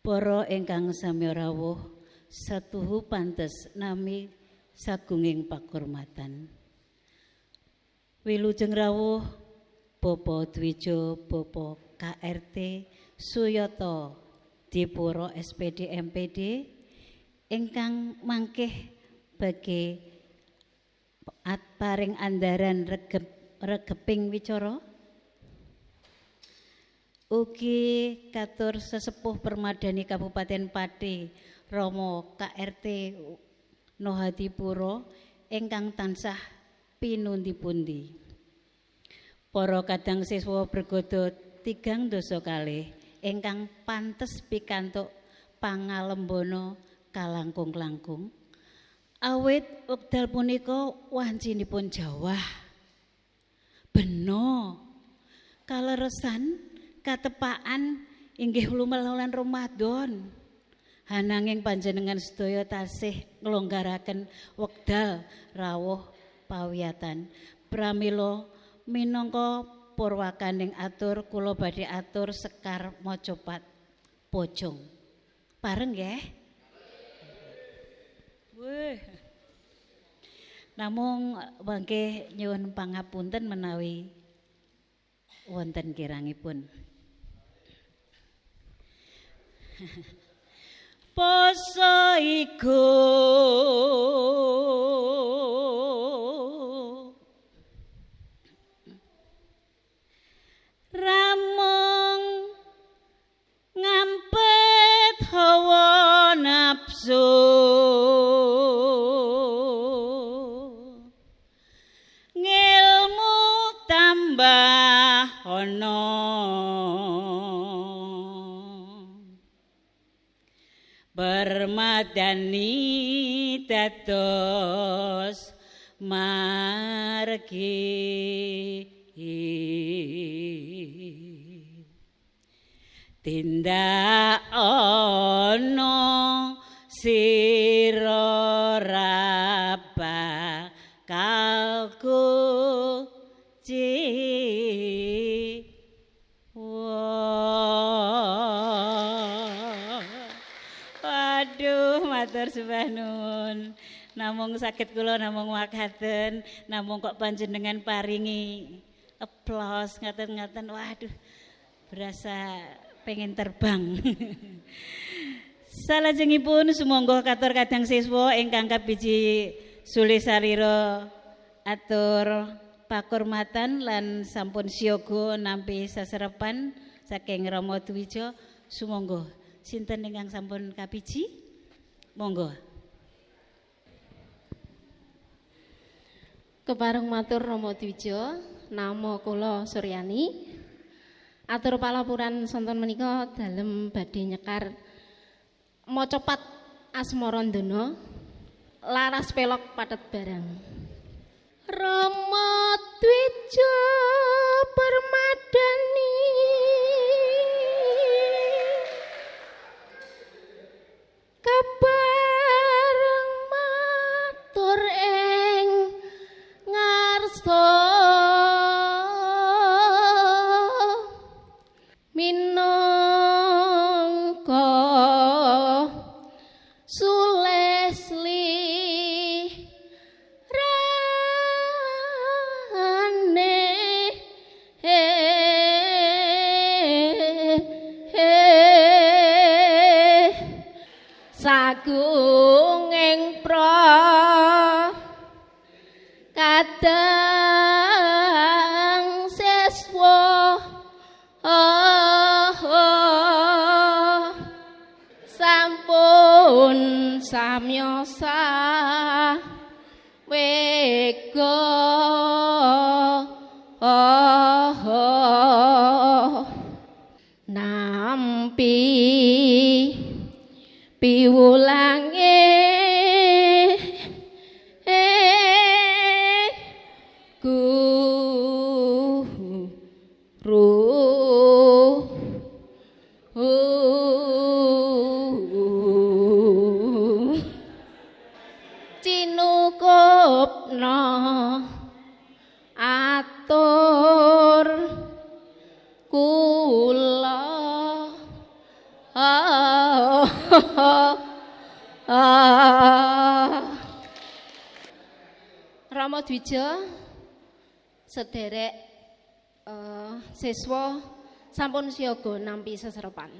Para ingkang sami rawuh satuhu pantes nami sagunging pakurmatan. Wilujeng rawuh Bapak Dwijo, Bapak KRT Suyata Dipuro SPD MPD ingkang mangkih bagi paring andaran regeping wicara. Ugi katur sesepuh Permadani Kabupaten Pati Romo KRT Nohadipuro ingkang tansah pinundi-pundi. Para kadang siswa bergodo 3 dasa kalih ingkang pantes pikantuk pangalembana kalangkung-langkung. Awit wekdal punika wancinipun jawah. Bena kaleresan katepaan inggih lumelan Ramadan. Hananging panjenengan sedaya tasih nglonggaraken wekdal rawuh pawiyatan. Pramila minangka purwakaning atur kula badhe atur sekar macapat pocong. Pareng nggih? Weh. Namung mangke nyuwun pangapunten menawi wonten kirangipun. Poso iku ramung ngampet hawa nafsu ngilmu tambah ana bermadani dados margi tindak ana sira raba kakuci Waduh, matur sembah nuwun. Namung saged kula namung wakaten, namung kok panjenengan paringi aplaus ngaten-ngaten. Waduh, berasa pengen terbang. Salajengipun sumangga katur kadang siswa ingkang kabiji sule sarira atur pakurmatan lan sampun siyaga nampi saserepan saking Rama Dwija. Sumangga sinten ingkang sampun kabiji? Monggo. Kepareng matur Rama Dwija, nama kula Suryani. Atur palapuran sonten menika dalem badhe nyekar macapat Asmarandana laras pelok patet barang. Rama Dwija Permadani kepareng matur ing ngarsa minangka Sulesli rane sagunging kadang siswa sampun samyosa wega nampi piwulange cinukupna atur kula Romo Dwija sederek siswa sampun siaga nampi seserepan.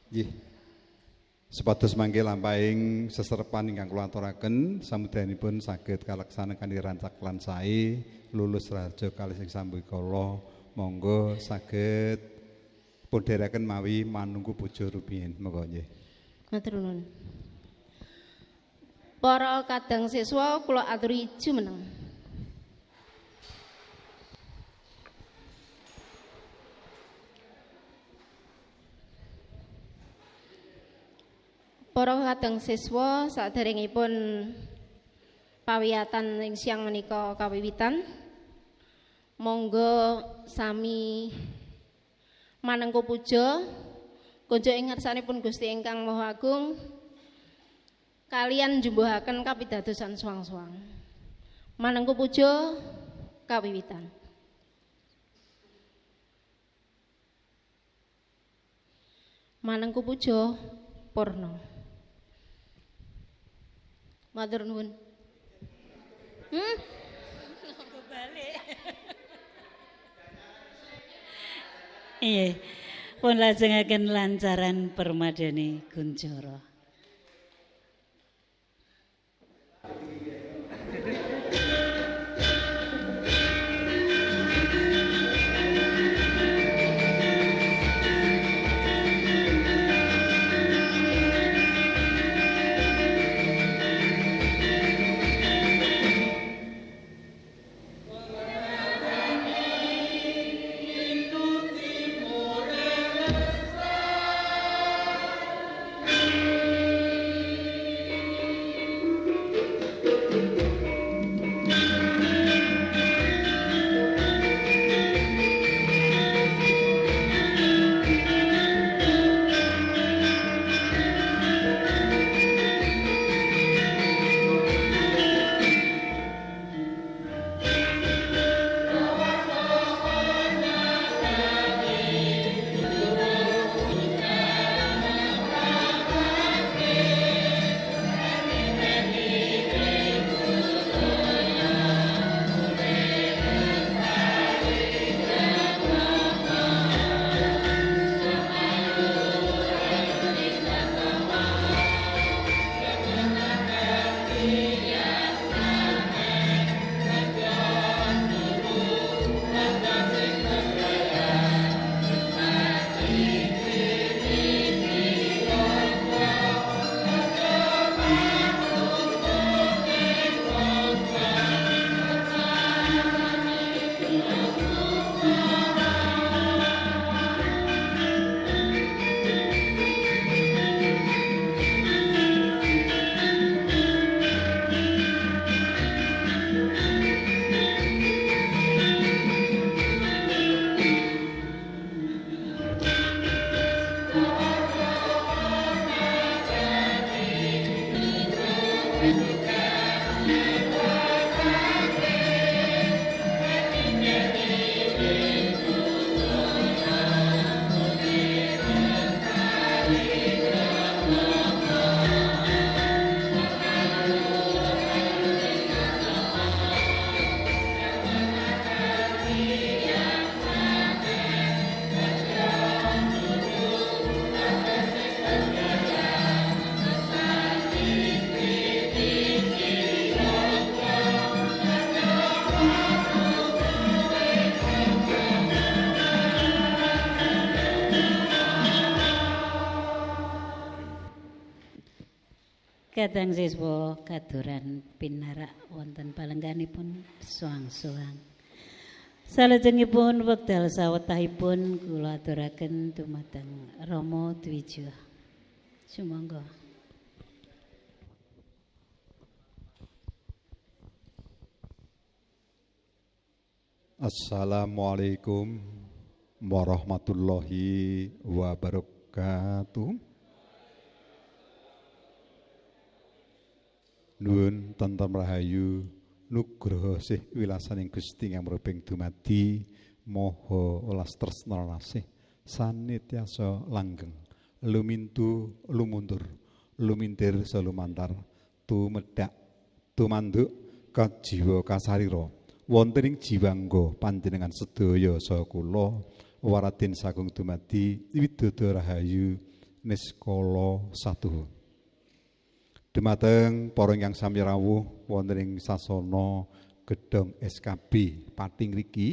Nggih. Supados mangke lampahing seserepan ingkang kula aturaken samudayanipun saged kaleksanan kanthi rancak lan sae lulus raharja kalih sing sambikala monggo saged pundharaken mawi manungku puja rumiyin monggo nggih. Matur nuwun. Para kadang siswa kula aturi jumeneng. Para kadang siswa saderengipun pawiyatan ing siang menika kawiwitan, monggo sami manengku puja kunjuk ing ngarsanipun Gusti ingkang Maha Agung kalian jumbuhaken kapidadosan suwang-suwang. Manengku puja kawiwitan. Manengku puja purna. Matur nuwun. Balik. Iya, pun lajengaken lancaran permadani Kunjara. Kadang siswa kaduran pinarak wonten palengganipun suang-suang. Salajengipun wekdal sawetahipun kula aturaken dumateng Romo Dwija. Sumangga. Assalamualaikum warahmatullahi wabarakatuh. Nuwun tentrem rahayu nugraha sih wilasaning Gusti ngamruping dumadi maha welas tresna lasih sanityasa langgeng lumintu lumuntur lumintir salumantar tumedak tumanduk kajiwa kasarira wonten ing jiwangga panjenengan sedaya saha kula waradin sagung dumadi widodara rahayu niskala satuhu. Dumateng para ingkang sami rawuh wonten ing sasana gedhong SKB Pati ngriki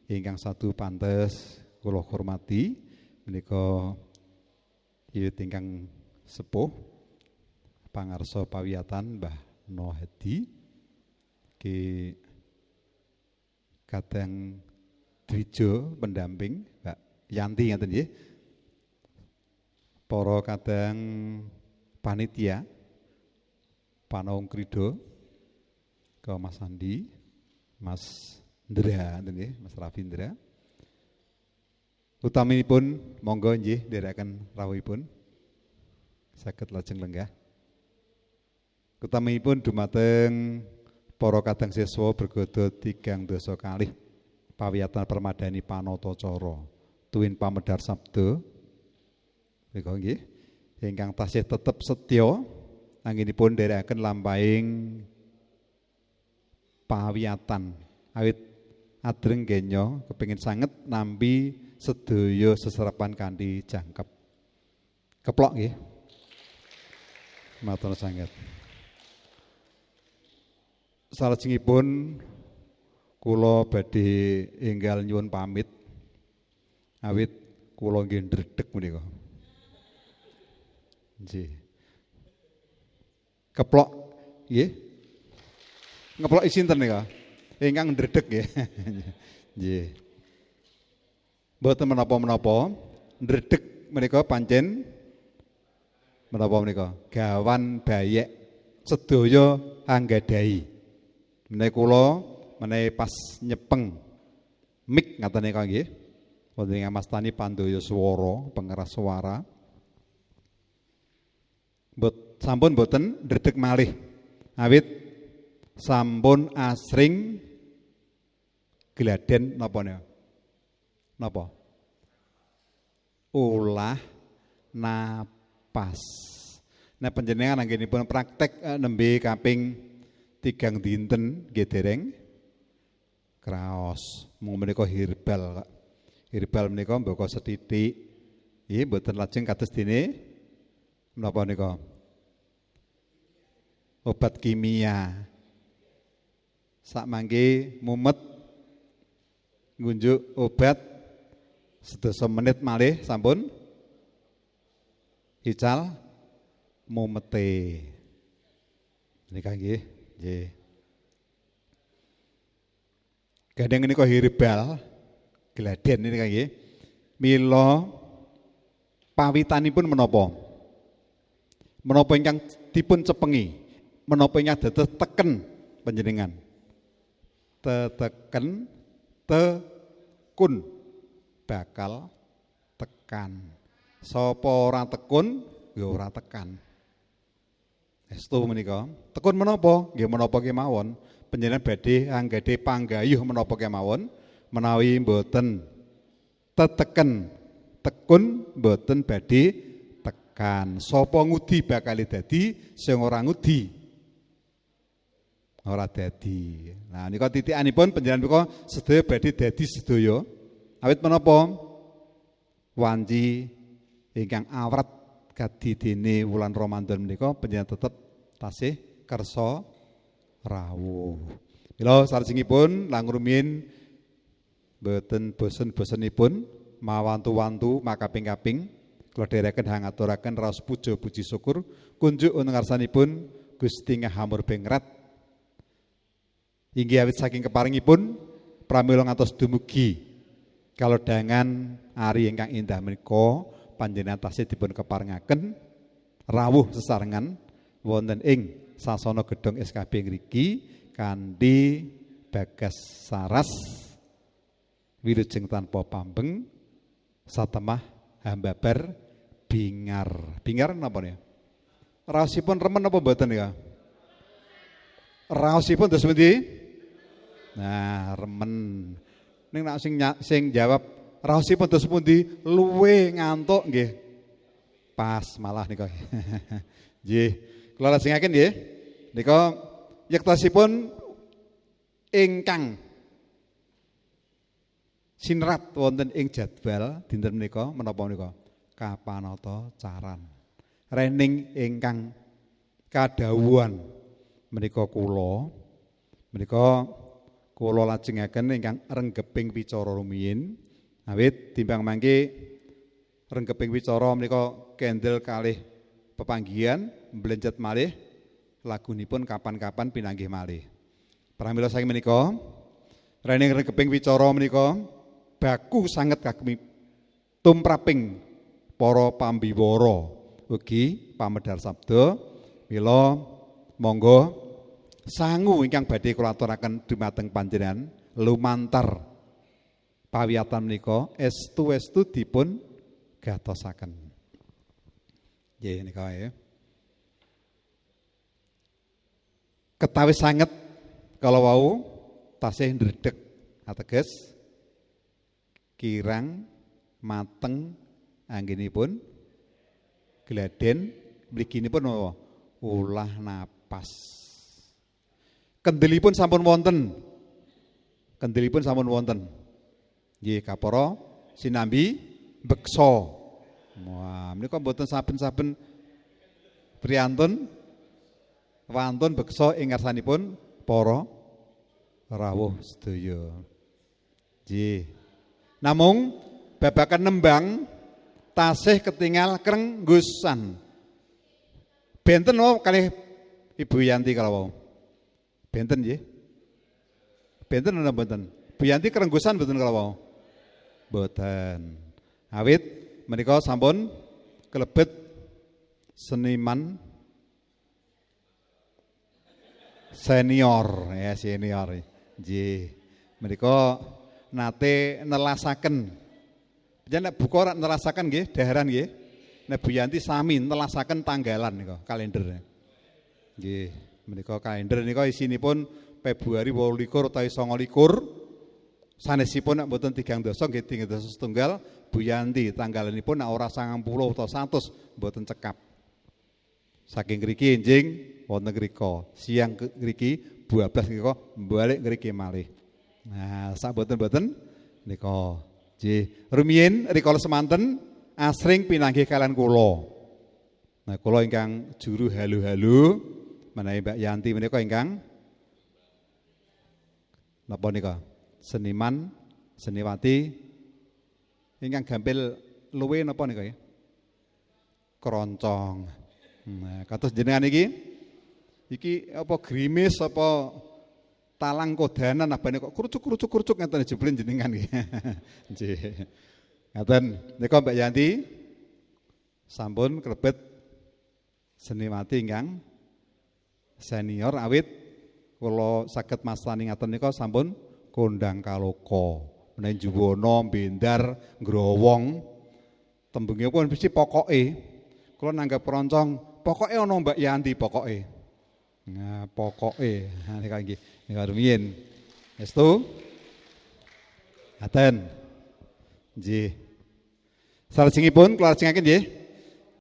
ingkang satu pantes kula hormati menika yut ingkang sepuh pangarsa pawiyatan Mbah No Hedi ki kadang Dwijo pendamping Mbak Yanti ngaten nggih. Para kadang panitia Panaung Krido ke Mas Andi, Mas Ndra ngaten nggih, Mas Rafindra. Utaminipun monggo nggih nderekaken rawuhipun saged lajeng lenggah. Utaminipun dumateng para kadang siswa bergodo 3 dasa kalih pawiyatan permadani panatacara tuwin pamedhar sabda menika nggih ingkang tasih tetep setya anggenipun nderekaken lampahing pawiyatan awit adreng genya kepengin sanget nampi sedaya seserepan kanthi jangkep. Keplok nggih. Matur sanget. Salajengipun kula badhe enggal nyuwun pamit awit kula nggih ndredeg menika. Nggih. Keplok nggih. Ngeplok sinten nika? Ingkang ndredeg nggih. Nggih. Mboten menapa-menapa, ndredeg menika pancen menapa menika? Gawan bayek sedaya anggadhahi. Menawi kula menawi pas nyepeng mik ngaten nika nggih. Wonten ing mastani pandaya swara, pengeras suara. Sampun boten ndredeg malih. Awit sampun asring gladen napa nika? Napa? Olah napas. Nah panjenengan anggenipun praktek nembe kaping 3 dinten nggih dereng kraos. Mung menika herbal. Herbal menika mboko sethithik. Nggih mboten lajeng kados dene menapa nika? Obat kimia. Sakmangke mumet ngunjuk obat sedasa menit malih sampun ical mumete. Nika nggih, nggih. Gandeng nika herbal gladen nika nggih. Mila pawitanipun menapa? Menapa ingkang dipun cepengi? Menapa ingkang dados teken panjenengan? Teteken tekun bakal tekan. Sapa ora tekun ya ora tekan. Estu menika. Tekun menapa? Nggih menapa kemawon. Panjenengan badhe anggadhe panggayuh menapa kemawon menawi mboten teteken tekun mboten badhe tekan. Sapa ngudi bakal dadi, sing ora ngudi ora dadi. Nah nika titikanipun panjenengan menika sedaya badhe dadi sedaya. Awit menapa? Wanci ingkang awrat kadidene wulan Ramadan menika panjenengan tetep tasih kersa rawuh. Mila salajengipun langkung rumiyin boten bosen-bosenipun mawantu-wantu makaping-kaping kula dherekaken hangaturaken raos puja puji syukur kunjuk wonten ngarsanipun Gusti Ngahamur Bengrat. Inggih awit saking keparingipun pramila ngantos dumugi kalodhangan ari ingkang indah menika panjenengan tasih dipun keparengaken rawuh sesarengan wonten ing sasana gedhong SKB ngriki kanthi bagas saras wilujeng tanpa pambeng satemah hambabar bingar. Bingar napa niku? Raosipun remen apa mboten ya? Raosipun dos pundi? Nah, remen. Ning nek sing jawab raosipun dos pundi luwe ngantuk nggih. Pas malah nika. Nggih, kula lajengaken nggih. Nika yektosipun ingkang sinerat wonten ing jadwal dinten menika menapa menika kapanata caran. Rening ingkang kadhawuhan menika kula lajengaken ingkang renggeping wicara rumiyin awit timbang mangke renggeping wicara menika kendel kalih pepanggihan mblenjet malih lagunipun kapan-kapan pinanggih malih. Pramila saking menika rening renggeping wicara menika baku sanget kagem tumraping para pambiwara ugi pamedhar sabda mila monggo sangu ingkang badhe kula aturaken dumateng panjenengan lumantar pawiyatan menika estu-estu dipun gatosaken. Nggih nika wae. Ketawis sanget kalau wau tasih ndredeg ateges kirang mateng anggenipun gladen mliginipun apa? Ulah napas. Kendelipun sampun wonten. Nggih kapara sinambi beksa. Wah, menika mboten saben-saben priyantun wantun beksa ing ngarsanipun para rawuh sedaya. Nggih. Namung babakan nembang tasih ketingal krenggusan. Benten wau kalih Ibu Yanti kalau wau. Benten nggih. Benten napa mboten? Bu Yanti krenggusan mboten kalau wau. Mboten. Awit menika sampun kelebet seniman senior ya senior. Nggih. Menika nate nelasaken. Jan nek buka ora nelasaken nggih, daharan nggih. Nek Bu Yanti sami nelasaken tanggalan nika kalender. Nggih, menika kalender nika isinipun Februari 28 utawi 29. Sanesipun nek mboten 3 dasa nggih 3 dasa setunggal Bu Yanti tanggalanipun nek ora 90 utawa 100 mboten cekap. Saking ngriki enjing wonten ngrika, siang ngriki 12 ngrika balik ngriki malih. Nah, sak boten-boten nika nggih rumiyin rikala semanten asring pinanggih kalian kula. Nah, kula ingkang juru halu-halu menawi Mbak Yanti menika ingkang napa nika? Seniman, seniwati ingkang gampil luwe napa nika ya? Keroncong. Nah, kados jenengan iki apa grimis apa talang kodanan abane kok krucuk ngeten jeblen jenengan nggih. Nggih. Ngaten nika Mbak Yanti sampun klebet seniwati ingkang senior awit kula saged mastani ngaten nika sampun kondang kaloka. Menawi juwana, bendar, growong tembunge pun mesti pokoke. Kula nanggap keroncong, pokoke ana Mbak Yanti pokoke. Nah, pokoke nika nggih nika rumiyin. Estu? Ngaten. Nggih. Salajengipun kula lajengaken nggih.